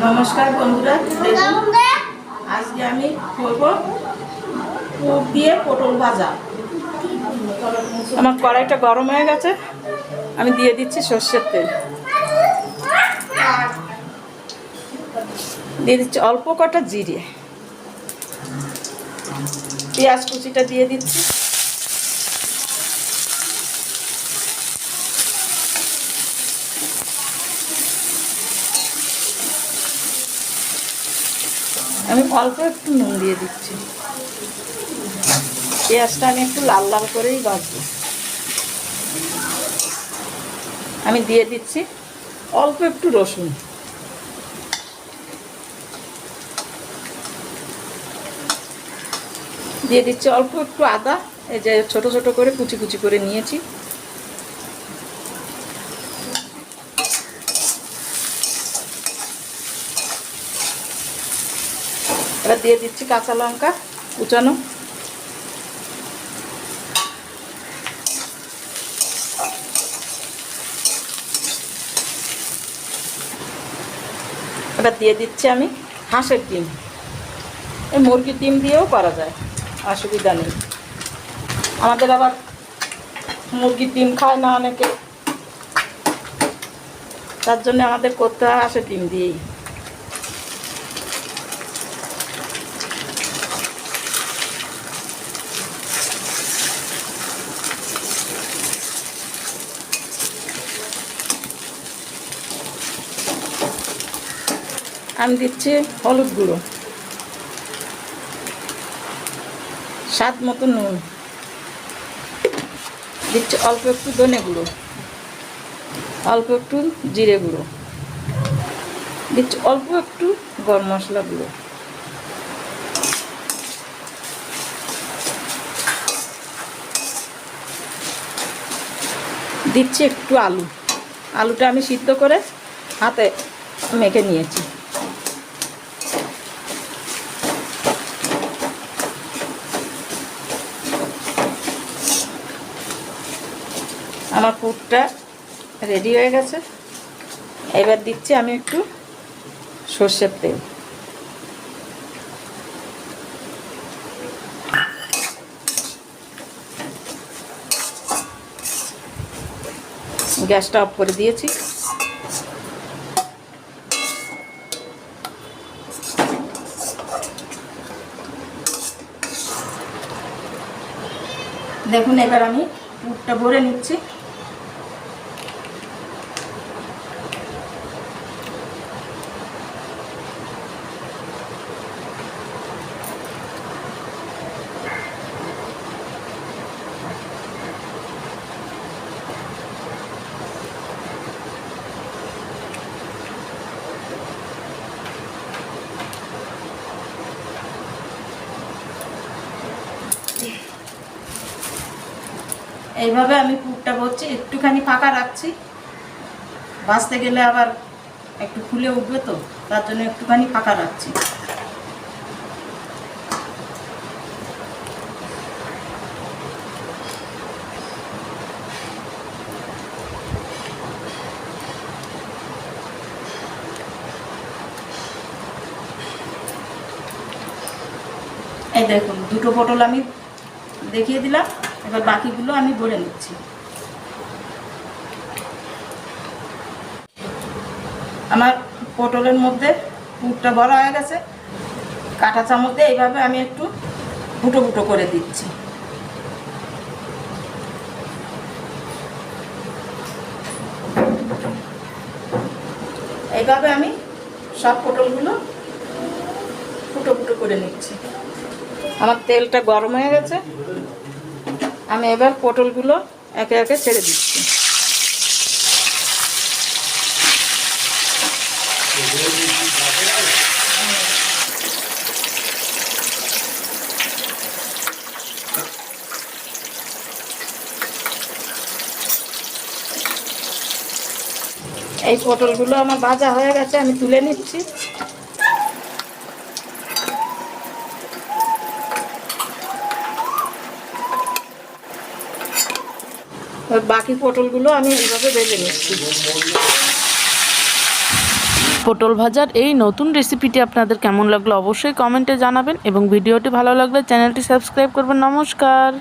নমস্কার বন্ধুরা, আজকে আমি করব পুর দিয়ে পটল ভাজা। আমার কড়াইটা গরম হয়ে গেছে, আমি দিয়ে দিচ্ছি সর্ষের তেল, দিয়ে দিচ্ছি অল্প কটা জিরে, পেঁয়াজ কুচিটা দিয়ে দিচ্ছি, আমি অল্প একটু নুন দিয়ে দিচ্ছি। পেঁয়াজটা আমি একটু লাল লাল করেই ভাজবো। আমি দিয়ে দিচ্ছি অল্প একটু রসুন, দিয়ে দিচ্ছি অল্প একটু আদা, এই যে ছোট ছোট করে কুচি কুচি করে নিয়েছি। এবার দিয়ে দিচ্ছি কাঁচা লঙ্কা কুচানো, এবার দিয়ে দিচ্ছি আমি হাঁসের ডিম। এই মুরগির ডিম দিয়েও করা যায়, অসুবিধা নেই। আমাদের আবার মুরগির ডিম খায় না অনেকে, তার জন্য আমাদের করতে হয় হাঁসের ডিম দিয়েই। আমি দিচ্ছি হলুদ গুঁড়ো, স্বাদ মতো নুন, দিচ্ছি অল্প একটু ধনে গুঁড়ো, অল্প একটু জিরে গুঁড়ো, দিচ্ছি অল্প একটু গরম মশলা গুঁড়ো, দিচ্ছি একটু আলু। আলুটা আমি সিদ্ধ করে হাতে মেখে নিয়েছি। আমার পুরটা রেডি হয়ে গেছে। এবার দিচ্ছি আমি একটু সর্ষের তেল, গ্যাসটা অফ করে দিয়েছি। দেখুন, এবার আমি পুরটা ভরে নিচ্ছি। এইভাবে আমি পুরটা করছি, একটুখানি ফাঁকা রাখছি, ভাজতে গেলে আবার একটু ফুলে উঠবে, তো তার জন্য একটুখানি ফাঁকা রাখছি। এই দেখুন, দুটো পটল আমি দেখিয়ে দিলাম, এবার বাকিগুলো আমি ভরে নিচ্ছি। আমার পটলের মধ্যে পুরটা ভরা হয়ে গেছে। কাঁটা চামচ দিয়ে এইভাবে আমি একটু ফুটো ফুটো করে দিচ্ছি। এইভাবে আমি সব পটলগুলো ফুটো ফুটো করে নিচ্ছি। আমার তেলটা গরম হয়ে গেছে, আমি এবার পটলগুলো একে একে ছেড়ে দিচ্ছি। এই পটলগুলো আমার ভাজা হয়ে গেছে, আমি তুলে নিচ্ছি। বাকি পটলগুলো আমি এইভাবে ভেজে নিচ্ছি। পটল ভাজার এই নতুন রেসিপিটি আপনাদের কেমন লাগলো অবশ্যই কমেন্টে জানাবেন এবং ভিডিওটি ভালো লাগলে চ্যানেলটি সাবস্ক্রাইব করবেন। নমস্কার।